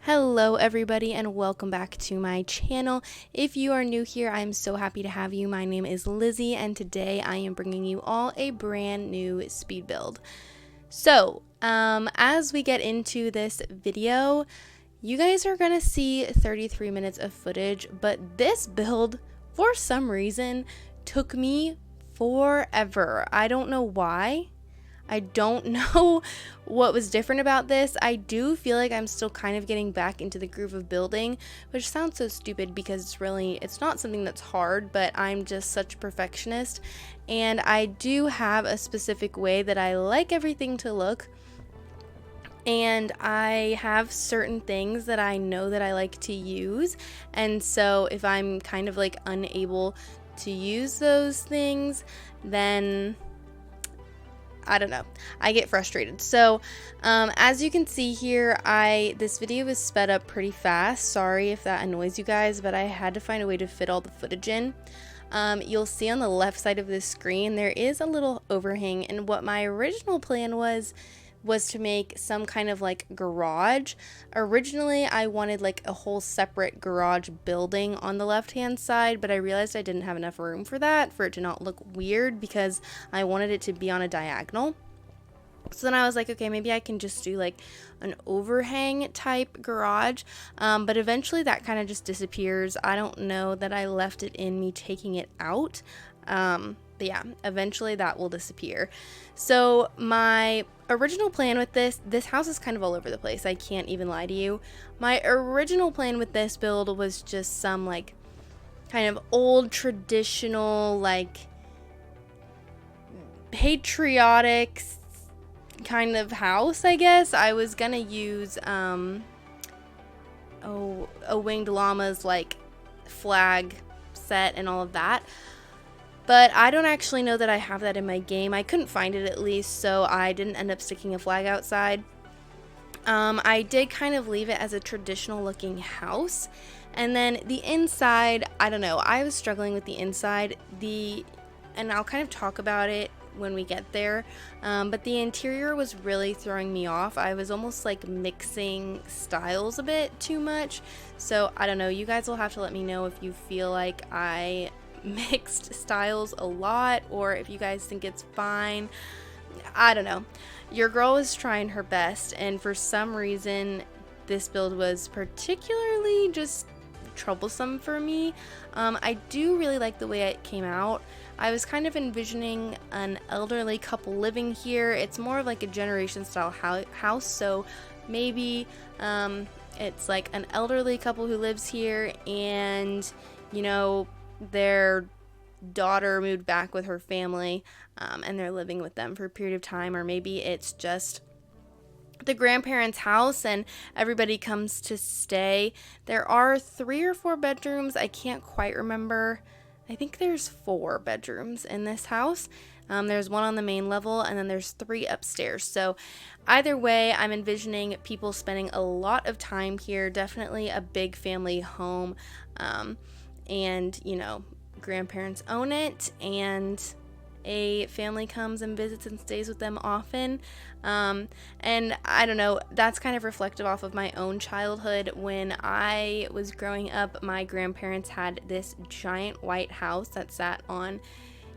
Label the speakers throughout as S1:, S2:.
S1: Hello everybody and welcome back to my channel. If you are new here, I'm so happy to have you. My name is Lizzie and today I am bringing you all a brand new speed build. So as we get into this video, you guys are gonna see 33 minutes of footage, but this build for some reason took me forever. I don't know why. I don't know what was different about this. I do feel like I'm still kind of getting back into the groove of building, which sounds so stupid because it's not something that's hard, but I'm just such a perfectionist. And I do have a specific way that I like everything to look. And I have certain things that I know that I like to use. And so if I'm kind of like unable to use those things, then I don't know, I get frustrated. So as you can see here, this video is sped up pretty fast. Sorry if that annoys you guys, but I had to find a way to fit all the footage in. You'll see on the left side of the screen there is a little overhang, and what my original plan was to make some kind of like garage. Originally I wanted like a whole separate garage building on the left hand side, but I realized I didn't have enough room for that, for it to not look weird, because I wanted it to be on a diagonal. So then I was like, okay, maybe I can just do like an overhang type garage, but eventually that kind of just disappears. I don't know that I left it in me taking it out. But yeah, eventually that will disappear. So my original plan with this house is kind of all over the place. I can't even lie to you. My original plan with this build was just some like kind of old traditional, like patriotic kind of house, I guess. I was gonna use a winged llama's like flag set and all of that. But I don't actually know that I have that in my game. I couldn't find it at least, so I didn't end up sticking a flag outside. I did kind of leave it as a traditional looking house. And then the inside, I don't know, I was struggling with the inside. And I'll kind of talk about it when we get there. But the interior was really throwing me off. I was almost like mixing styles a bit too much. So I don't know, you guys will have to let me know if you feel like I mixed styles a lot, or if you guys think it's fine. I don't know. Your girl was trying her best, and for some reason this build was particularly just troublesome for me. I do really like the way it came out. I was kind of envisioning an elderly couple living here. It's more of like a generation style house, so maybe it's like an elderly couple who lives here, and you know, their daughter moved back with her family, and they're living with them for a period of time, or maybe it's just the grandparents' house and everybody comes to stay. There are 3 or 4 bedrooms. I can't quite remember. I think there's 4 bedrooms in this house. There's 1 on the main level, and then there's 3 upstairs. So either way, I'm envisioning people spending a lot of time here. Definitely a big family home. And you know, grandparents own it, and a family comes and visits and stays with them often. And I don't know, that's kind of reflective off of my own childhood. When I was growing up, my grandparents had this giant white house that sat on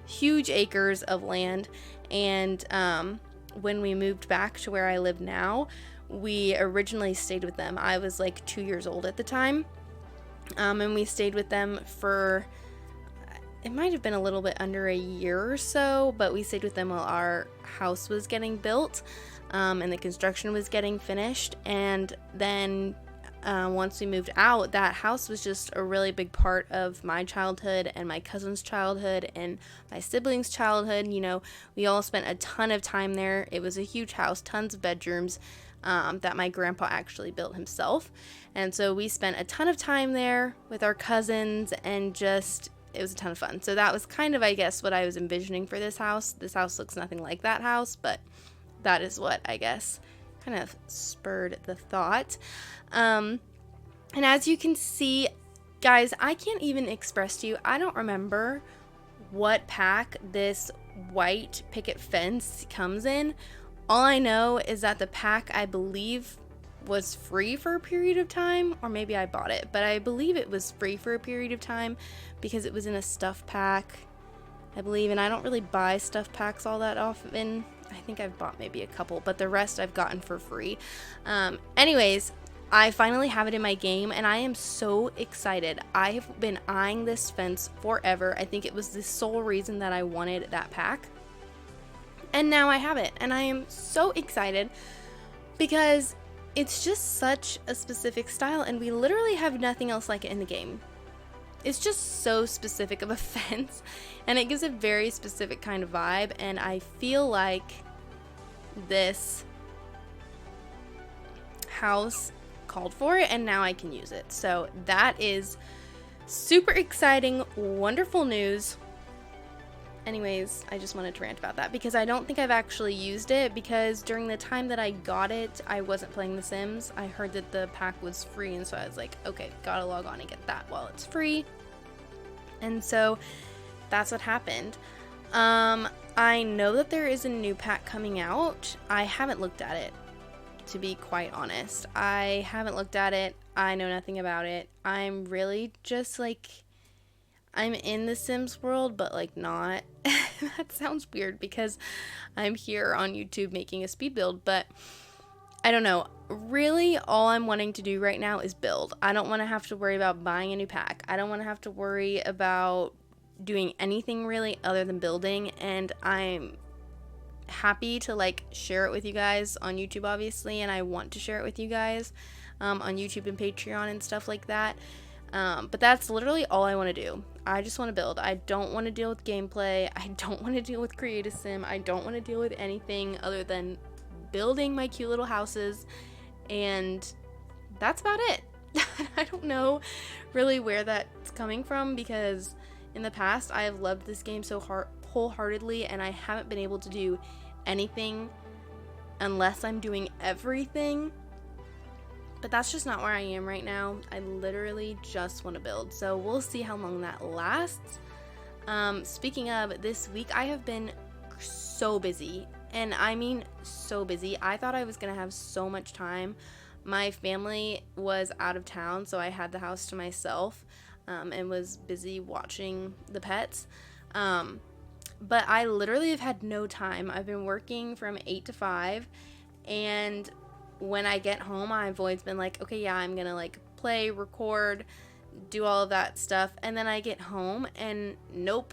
S1: huge acres of land, and when we moved back to where I live now, we originally stayed with them. I was like 2 years old at the time. And we stayed with them for, it might have been a little bit under a year or so, but we stayed with them while our house was getting built, and the construction was getting finished. And then once we moved out, that house was just a really big part of my childhood and my cousin's childhood and my siblings' childhood. You know, we all spent a ton of time there. It was a huge house, tons of bedrooms, that my grandpa actually built himself. And so we spent a ton of time there with our cousins, and just, it was a ton of fun. So that was kind of, I guess, what I was envisioning for this house. This house looks nothing like that house, but that is what, I guess, kind of spurred the thought. And as you can see, guys, I can't even express to you, I don't remember what pack this white picket fence comes in. All I know is that the pack, I believe, was free for a period of time, or maybe I bought it, but I believe it was free for a period of time because it was in a stuff pack, I believe, and I don't really buy stuff packs all that often. I think I've bought maybe a couple, but the rest I've gotten for free. Anyways, I finally have it in my game, and I am so excited. I have been eyeing this fence forever. I think it was the sole reason that I wanted that pack. And now I have it, and I am so excited because it's just such a specific style, and we literally have nothing else like it in the game. It's just so specific of a fence, and it gives a very specific kind of vibe, and I feel like this house called for it, and now I can use it. So that is super exciting, wonderful news. Anyways, I just wanted to rant about that because I don't think I've actually used it, because during the time that I got it, I wasn't playing The Sims. I heard that the pack was free, and so I was like, okay, gotta log on and get that while it's free. And so that's what happened. I know that there is a new pack coming out. I haven't looked at it, to be quite honest. I haven't looked at it. I know nothing about it. I'm really just like, I'm in the Sims world, but like not. That sounds weird because I'm here on YouTube making a speed build, but I don't know. Really, all I'm wanting to do right now is build. I don't want to have to worry about buying a new pack. I don't want to have to worry about doing anything really other than building, and I'm happy to like share it with you guys on YouTube, obviously, and I want to share it with you guys on YouTube and Patreon and stuff like that. But that's literally all I want to do. I just want to build. I don't want to deal with gameplay. I don't want to deal with Create a Sim. I don't want to deal with anything other than building my cute little houses, and that's about it. I don't know really where that's coming from, because in the past I have loved this game so wholeheartedly, and I haven't been able to do anything unless I'm doing everything. But that's just not where I am right now. I literally just want to build. So we'll see how long that lasts. Speaking of, this week I have been so busy. And I mean so busy. I thought I was going to have so much time. My family was out of town, so I had the house to myself and was busy watching the pets. But I literally have had no time. I've been working from 8 to 5, and when I get home, I've always been like, okay, yeah, I'm gonna like play, record, do all of that stuff, and then I get home and nope,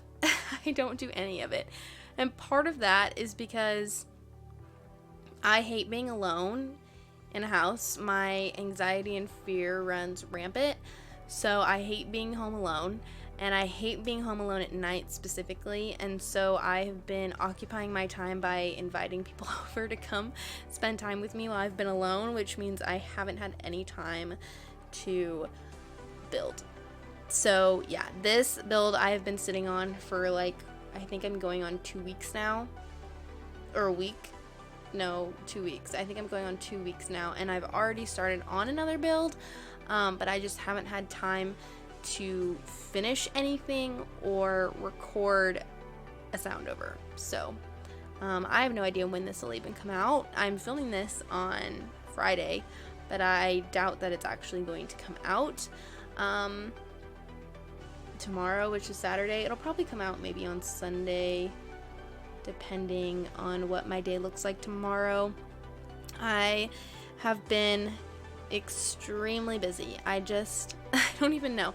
S1: I don't do any of it. And part of that is because I hate being alone in a house. My anxiety and fear runs rampant, so I hate being home alone. And I hate being home alone at night specifically, and so I have been occupying my time by inviting people over to come spend time with me while I've been alone, which means I haven't had any time to build. So yeah, this build I have been sitting on for like, I think I'm going on 2 weeks now, or a week. No, 2 weeks. I think I'm going on 2 weeks now, and I've already started on another build, but I just haven't had time to finish anything or record a sound over. So I have no idea when this will even come out. I'm filming this on Friday, but I doubt that it's actually going to come out tomorrow, which is Saturday. It'll probably come out maybe on Sunday, depending on what my day looks like tomorrow. I have been extremely busy. I don't even know.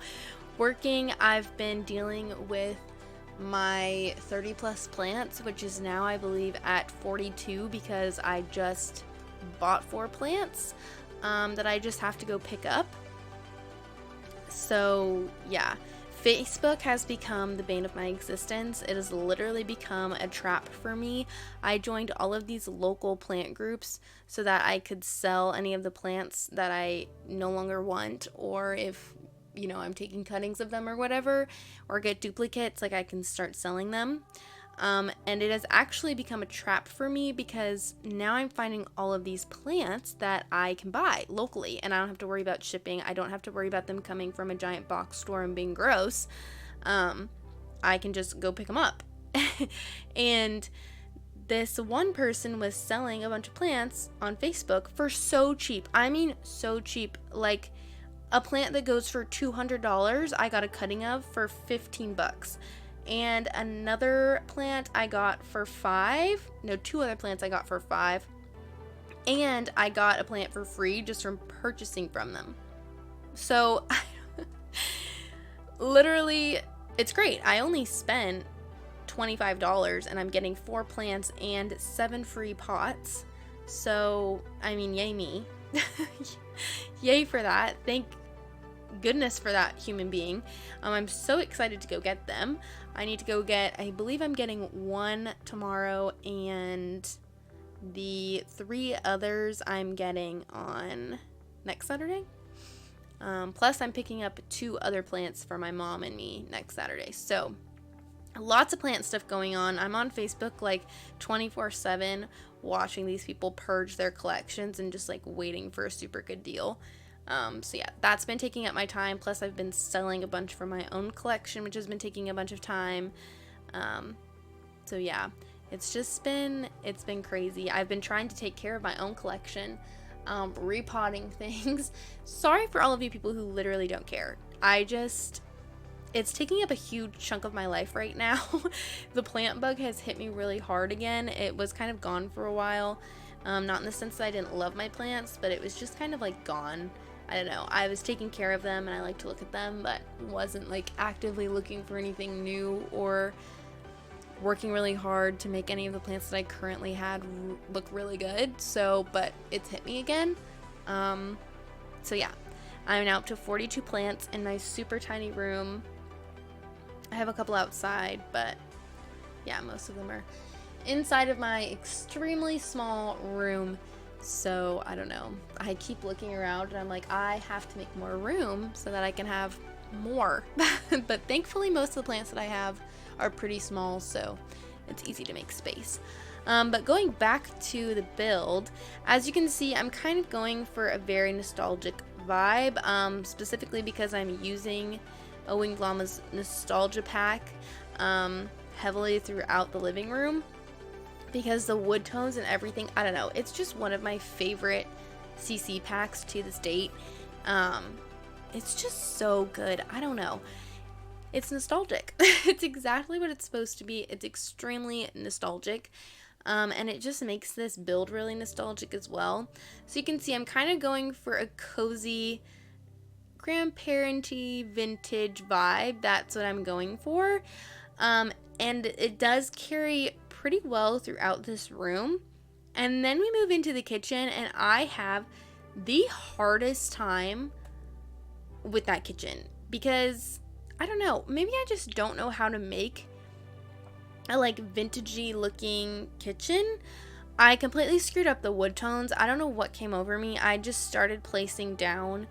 S1: Working, I've been dealing with my 30 plus plants, which is now I believe at 42, because I just bought 4 plants that I just have to go pick up. So yeah, Facebook has become the bane of my existence. It has literally become a trap for me. I joined all of these local plant groups so that I could sell any of the plants that I no longer want, or if, you know, I'm taking cuttings of them or whatever, or get duplicates, like I can start selling them. And it has actually become a trap for me, because now I'm finding all of these plants that I can buy locally, and I don't have to worry about shipping. I don't have to worry about them coming from a giant box store and being gross. I can just go pick them up. And this one person was selling a bunch of plants on Facebook for so cheap. I mean, so cheap. Like a plant that goes for $200, I got a cutting of for 15 bucks. And another plant I got for two other plants I got for $5. And I got a plant for free just from purchasing from them. So literally, it's great. I only spent $25 and I'm getting 4 plants and 7 free pots. So, I mean, yay me. Yay for that. Thank goodness for that human being. I'm so excited to go get them. I need to go get, I believe I'm getting 1 tomorrow, and the 3 others I'm getting on next Saturday. Plus I'm picking up 2 other plants for my mom and me next Saturday. So lots of plant stuff going on. I'm on Facebook like 24/7 watching these people purge their collections and just like waiting for a super good deal. So yeah, that's been taking up my time. Plus I've been selling a bunch from my own collection, which has been taking a bunch of time. So yeah, it's been crazy. I've been trying to take care of my own collection, repotting things. Sorry for all of you people who literally don't care. It's taking up a huge chunk of my life right now. The plant bug has hit me really hard again. It was kind of gone for a while. Not in the sense that I didn't love my plants, but it was just kind of like gone. I don't know. I was taking care of them and I like to look at them, but wasn't like actively looking for anything new or working really hard to make any of the plants that I currently had look really good. So, but it's hit me again. So yeah, I'm now up to 42 plants in my super tiny room. I have a couple outside, but yeah, most of them are inside of my extremely small room. So I don't know. I keep looking around and I'm like, I have to make more room so that I can have more. But thankfully most of the plants that I have are pretty small, so it's easy to make space. But going back to the build, as you can see, I'm kind of going for a very nostalgic vibe, specifically because I'm using a Winged Llama's nostalgia pack heavily throughout the living room, because the wood tones and everything, I don't know, it's just one of my favorite CC packs to this date. It's just so good. I don't know. It's nostalgic. It's exactly what it's supposed to be. It's extremely nostalgic. And it just makes this build really nostalgic as well. So you can see I'm kind of going for a cozy, grandparenty, vintage vibe. That's what I'm going for. And it does carry pretty well throughout this room. And then we move into the kitchen and I have the hardest time with that kitchen because I don't know, maybe I just don't know how to make a like vintagey looking kitchen. I completely screwed up the wood tones. I don't know what came over me. I just started placing down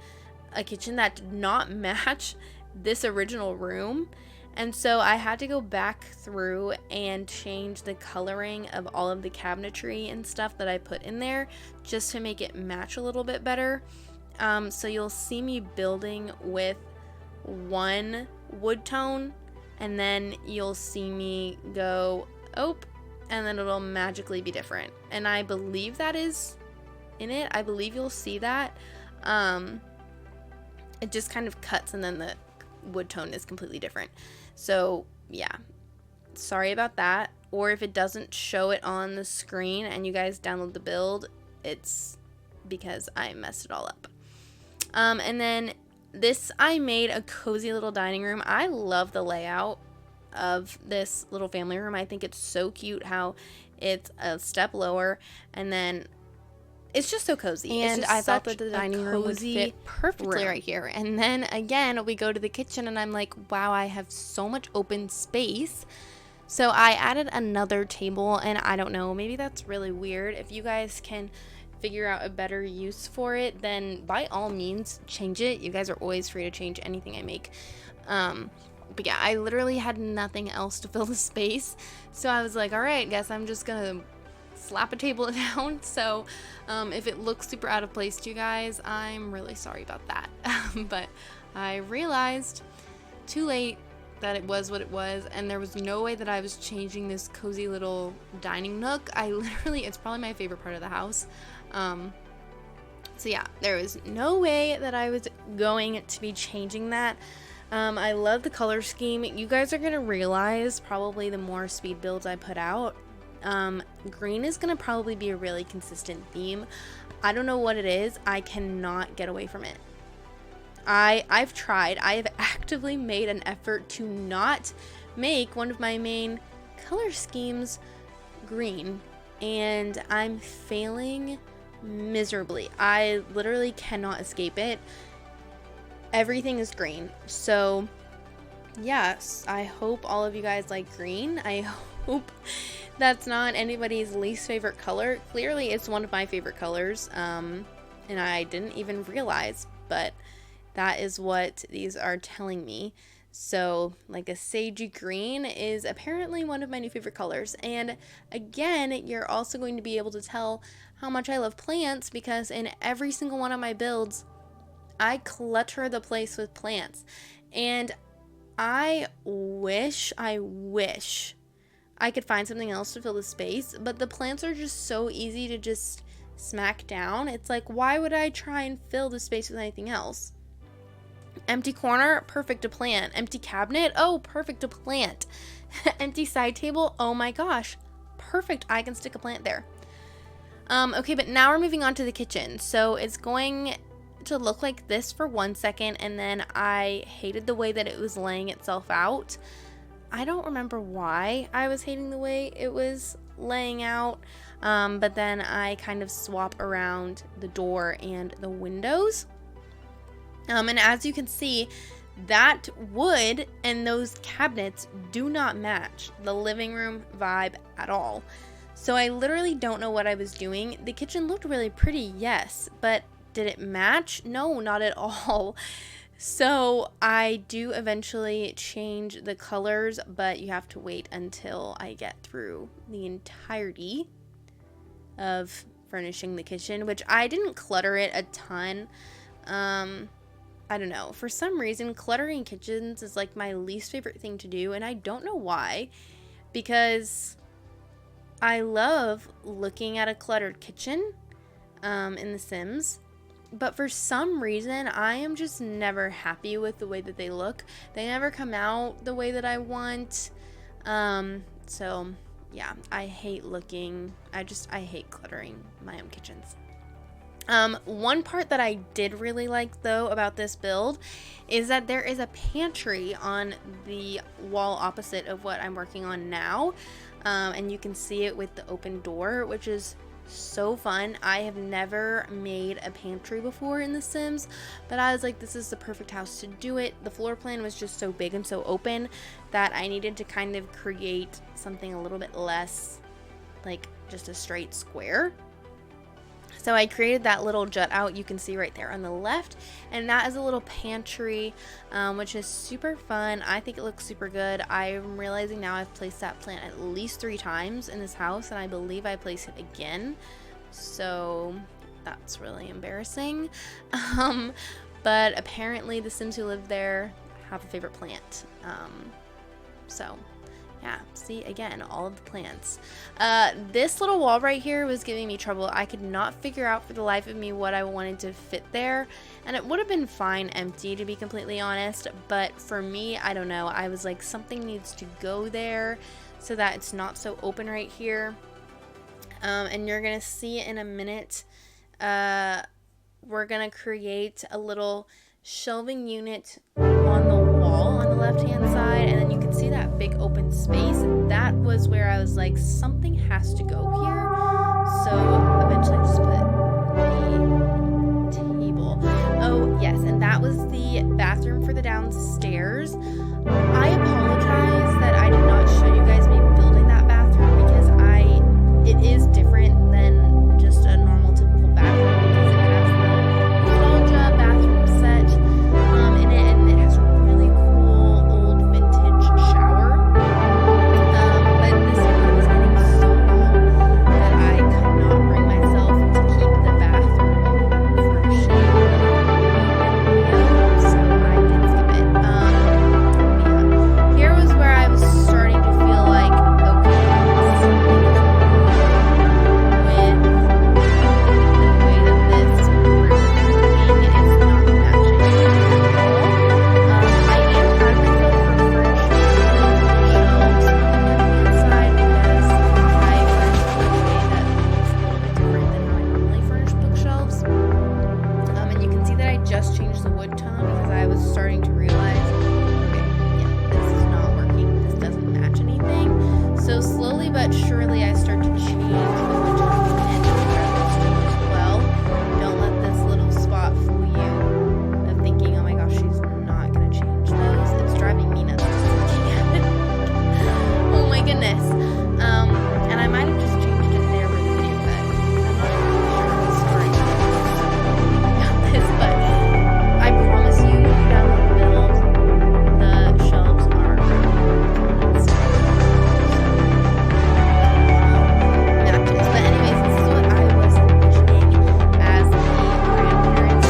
S1: a kitchen that did not match this original room. And so I had to go back through and change the coloring of all of the cabinetry and stuff that I put in there just to make it match a little bit better. So you'll see me building with one wood tone and then you'll see me go, oh, and then it'll magically be different. And I believe that is in it. I believe you'll see that. It just kind of cuts and then the wood tone is completely different. So yeah, sorry about that. Or if it doesn't show it on the screen and you guys download the build, it's because I messed it all up. And then this, I made a cozy little dining room. I love the layout of this little family room. I think it's so cute how it's a step lower and then it's just so cozy. And I thought that the dining room would fit perfectly right here. And then again, we go to the kitchen and I'm like, wow, I have so much open space. So I added another table and I don't know, maybe that's really weird. If you guys can figure out a better use for it, then by all means change it. You guys are always free to change anything I make. But yeah, I literally had nothing else to fill the space. So I was like, all right, guess I'm just gonna slap a table down. So if it looks super out of place to you guys, I'm really sorry about that. But I realized too late, that it was what it was, and there was no way that I was changing this cozy little dining nook. It's probably my favorite part of the house. So yeah, there was no way that I was going to be changing that. I love the color scheme. You guys are going to realize probably the more speed builds I put out, green is going to probably be a really consistent theme. I don't know what it is. I cannot get away from it. I've tried. I have actively made an effort to not make one of my main color schemes green, and I'm failing miserably. I literally cannot escape it. Everything is green. So yes, I hope all of you guys like green. I hope that's not anybody's least favorite color. Clearly it's one of my favorite colors, and I didn't even realize, but that is what these are telling me. So like a sagey green is apparently one of my new favorite colors. And again, you're also going to be able to tell how much I love plants, because in every single one of my builds, I clutter the place with plants. And I wish I could find something else to fill the space, but the plants are just so easy to just smack down. It's like, why would I try and fill the space with anything else? Empty corner, perfect to plant. Empty cabinet, oh, perfect to plant. Empty side table, oh my gosh, perfect, I can stick a plant there. Okay, but now we're moving on to the kitchen. So it's going to look like this for 1 second, and then I hated the way that it was laying itself out. I don't remember why I was hating the way it was laying out, but then I kind of swap around the door and the windows. And as you can see, that wood and those cabinets do not match the living room vibe at all. So I literally don't know what I was doing. The kitchen looked really pretty, yes, but did it match? No, not at all. So I do eventually change the colors, but you have to wait until I get through the entirety of furnishing the kitchen, which I didn't clutter it a ton. I don't know. For some reason, cluttering kitchens is like my least favorite thing to do, and I don't know why, because I love looking at a cluttered kitchen in The Sims, but for some reason, I am just never happy with the way that they look. They never come out the way that I want. So yeah, I hate cluttering my own kitchens. One part that I did really like though about this build is that there is a pantry on the wall opposite of what I'm working on now, and you can see it with the open door, which is so fun. I have never made a pantry before in The Sims, but I was like, this is the perfect house to do it. The floor plan was just so big and so open that I needed to kind of create something a little bit less like just a straight square. So I created that little jut out you can see right there on the left, and that is a little pantry, which is super fun. I think it looks super good. I'm realizing now I've placed that plant at least 3 times in this house, and I believe I placed it again. So that's really embarrassing. But apparently the Sims who live there have a favorite plant. So yeah, see, again, all of the plants. This little wall right here was giving me trouble. I could not figure out for the life of me what I wanted to fit there, and it would have been fine empty, to be completely honest, but for me, I don't know. I was like, something needs to go there so that it's not so open right here. And you're gonna see in a minute, we're gonna create a little shelving unit on the wall on the left hand side, and then you can see that big open space. That was where I was like, something has to go here. So eventually I just put the table. Oh yes, and that was the bathroom for the downstairs. I apologize that I did not show you guys me building that bathroom, because it is different than just a normal typical bathroom, because it has the nostalgia bathroom set in it, and it has a really cool old vintage shower. But this one was getting so long that I could not bring myself to keep the bathroom furnishing in the video, so I did skip it. Yeah. just changed the wood tone because I was starting to realize, okay, yeah, this is not working. This doesn't match anything. So slowly but surely I start to change the wood tones and the redwoods tone as well. Don't let this little spot fool you of thinking, oh my gosh, she's not going to change those. It's driving me nuts just looking at it. Oh my goodness. And I might have just changed it there with the video cut. I'm not really sure. Sorry. Got this, but I promise you, when you download the build, the shelves are matches. But anyways, this is what I was envisioning as the grandparents.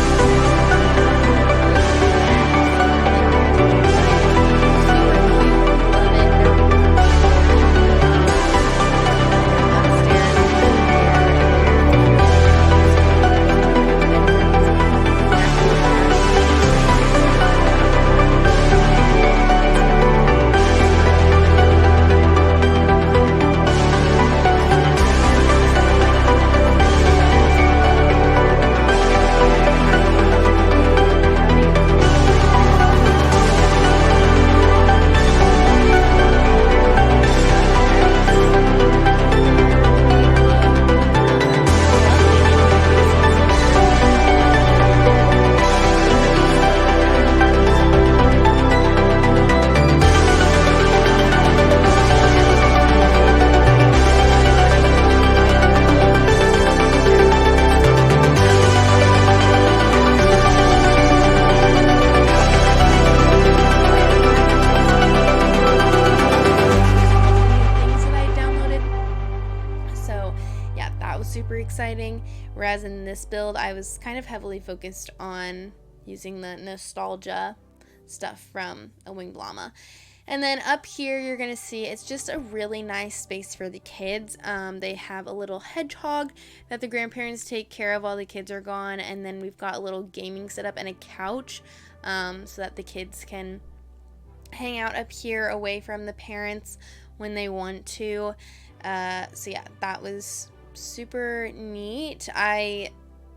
S1: Exciting, whereas in this build I was kind of heavily focused on using the nostalgia stuff from a winged llama. And then up here you're gonna see it's just a really nice space for the kids. They have a little hedgehog that the grandparents take care of while the kids are gone, and then we've got a little gaming setup and a couch so that the kids can hang out up here away from the parents when they want to. So yeah, that was super neat. I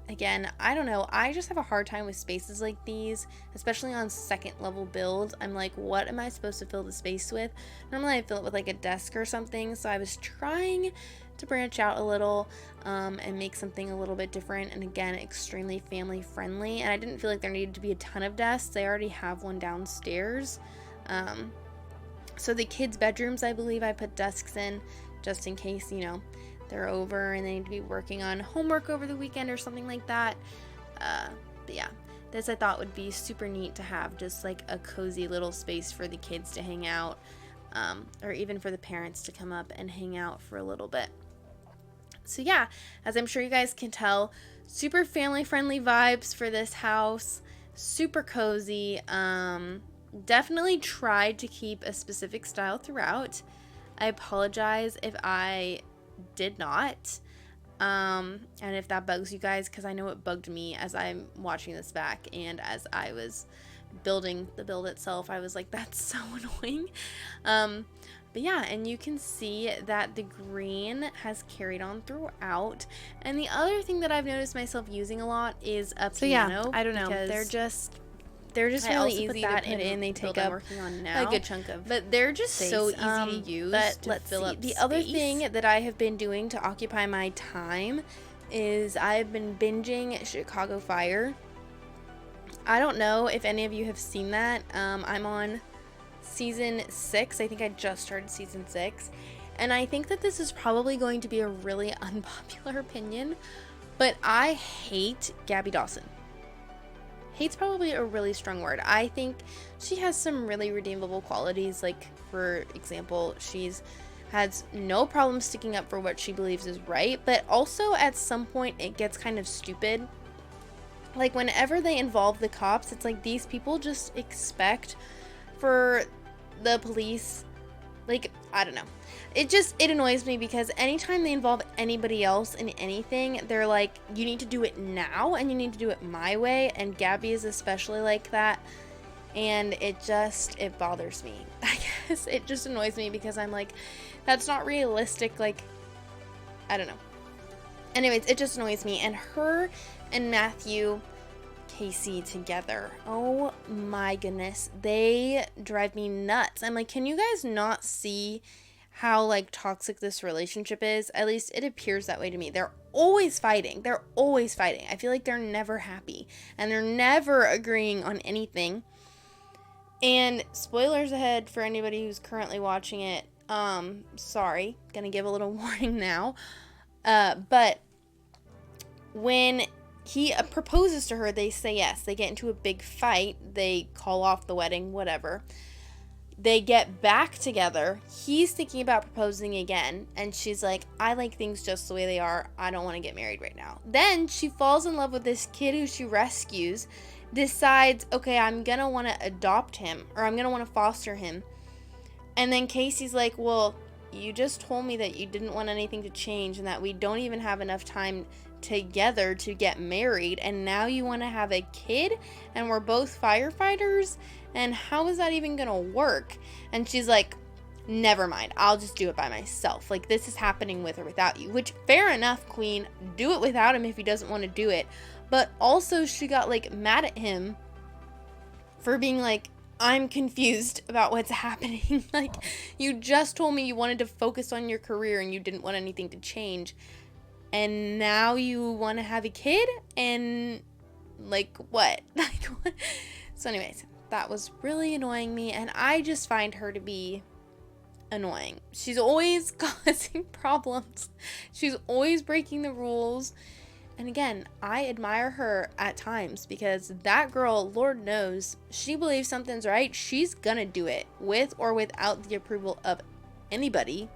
S1: don't know, I just have a hard time with spaces like these, especially on second level builds. I'm like, what am I supposed to fill the space with? Normally I fill it with like a desk or something, so I was trying to branch out a little and make something a little bit different, and again, extremely family friendly. And I didn't feel like there needed to be a ton of desks. They already have one downstairs. So the kids' bedrooms, I believe I put desks in just in case, you know, they're over and they need to be working on homework over the weekend or something like that. But yeah, this I thought would be super neat to have, just like a cozy little space for the kids to hang out, or even for the parents to come up and hang out for a little bit. So yeah, as I'm sure you guys can tell, super family friendly vibes for this house, super cozy. Definitely tried to keep a specific style throughout. I apologize if I did not, and if that bugs you guys, because I know it bugged me as I'm watching this back, and as I was building the build itself, I was like, that's so annoying. But yeah, and you can see that the green has carried on throughout. And the other thing that I've noticed myself using a lot is a piano. So yeah, I don't know, they're just really easy to put in. They take up a good chunk of, but they're just space. So easy to use. But let's fill up the other thing that I have been doing to occupy my time is I've been binging Chicago Fire. I don't know if any of you have seen that. I'm on season 6. I think I just started season 6, and I think that this is probably going to be a really unpopular opinion, but I hate Gabby Dawson. Hate's probably a really strong word. I think she has some really redeemable qualities. Like, for example, she's has no problem sticking up for what she believes is right, but also at some point it gets kind of stupid. Like, whenever they involve the cops, it's like these people just expect for the police, like, I don't know. It annoys me because anytime they involve anybody else in anything, they're like, you need to do it now and you need to do it my way. And Gabby is especially like that. And it bothers me. I guess it just annoys me because I'm like, that's not realistic. Like, I don't know. Anyways, it just annoys me. And her and Matthew Casey together. Oh my goodness. They drive me nuts. I'm like, can you guys not see how like toxic this relationship is? At least it appears that way to me. They're always fighting. They're always fighting. I feel like they're never happy and they're never agreeing on anything. And spoilers ahead for anybody who's currently watching it. Sorry, gonna give a little warning now. But when he proposes to her, they say yes. They get into a big fight. They call off the wedding, whatever. They get back together. He's thinking about proposing again. And she's like, I like things just the way they are. I don't want to get married right now. Then she falls in love with this kid who she rescues. Decides, okay, I'm going to want to adopt him. Or I'm going to want to foster him. And then Casey's like, well, you just told me that you didn't want anything to change. And that we don't even have enough time together to get married, and now you want to have a kid, and we're both firefighters, and how is that even gonna work? And she's like, never mind, I'll just do it by myself. Like, this is happening with or without you, which fair enough, queen, do it without him if he doesn't want to do it. But also she got like mad at him for being like, I'm confused about what's happening. Like, you just told me you wanted to focus on your career and you didn't want anything to change. And now you want to have a kid? And, like, what? Like, what? So anyways, that was really annoying me. And I just find her to be annoying. She's always causing problems. She's always breaking the rules. And again, I admire her at times because that girl, Lord knows, she believes something's right. She's gonna do it with or without the approval of anybody.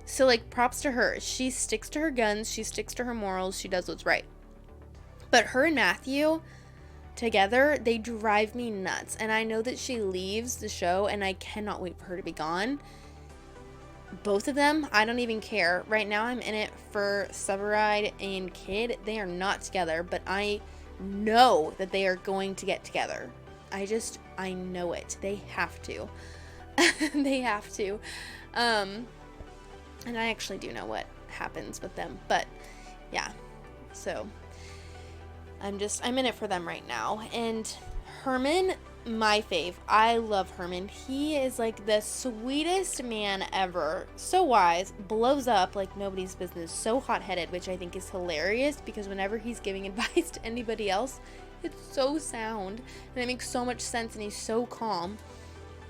S1: So, like, props to her. She sticks to her guns. She sticks to her morals. She does what's right. But her and Matthew together, they drive me nuts. And I know that she leaves the show, and I cannot wait for her to be gone. Both of them, I don't even care. Right now, I'm in it for Severide and Kid. They are not together, but I know that they are going to get together. I know it. They have to. They have to. And I actually do know what happens with them. But, yeah. So, I'm in it for them right now. And Herman, my fave. I love Herman. He is, like, the sweetest man ever. So wise. Blows up like nobody's business. So hot-headed, which I think is hilarious. Because whenever he's giving advice to anybody else, it's so sound. And it makes so much sense. And he's so calm.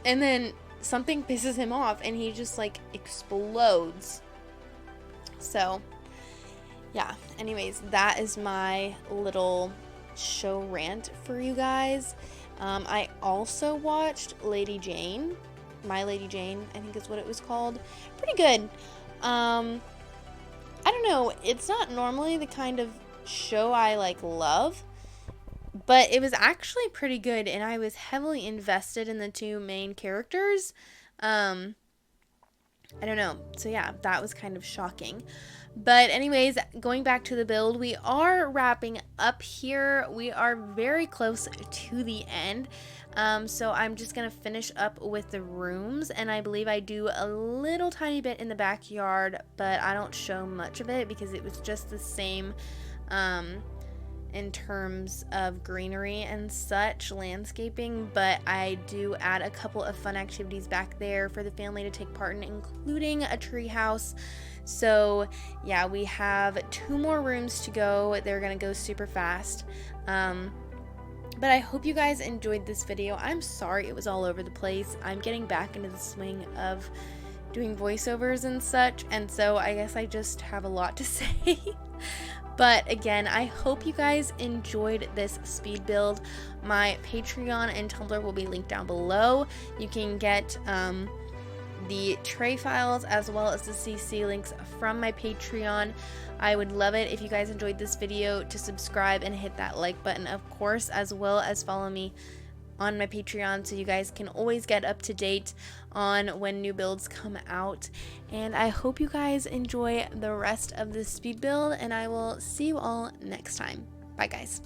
S1: And then something pisses him off and he just like explodes. So yeah, anyways, that is my little show rant for you guys. I also watched Lady Jane, My Lady Jane, I think is what it was called. Pretty good. I don't know, it's not normally the kind of show I like love, but it was actually pretty good, and I was heavily invested in the two main characters. I don't know. So yeah, that was kind of shocking. But anyways, going back to the build, we are wrapping up here. We are very close to the end. So I'm just going to finish up with the rooms, and I believe I do a little tiny bit in the backyard, but I don't show much of it because it was just the same, in terms of greenery and such, landscaping, but I do add a couple of fun activities back there for the family to take part in, including a tree house. So yeah, we have 2 more rooms to go. They're gonna go super fast. But I hope you guys enjoyed this video. I'm sorry it was all over the place. I'm getting back into the swing of doing voiceovers and such, and so I guess I just have a lot to say. But again, I hope you guys enjoyed this speed build. My Patreon and Tumblr will be linked down below. You can get the tray files as well as the CC links from my Patreon. I would love it if you guys enjoyed this video to subscribe and hit that like button, of course, as well as follow me on my Patreon so you guys can always get up to date on when new builds come out. And I hope you guys enjoy the rest of this speed build, and I will see you all next time. Bye guys.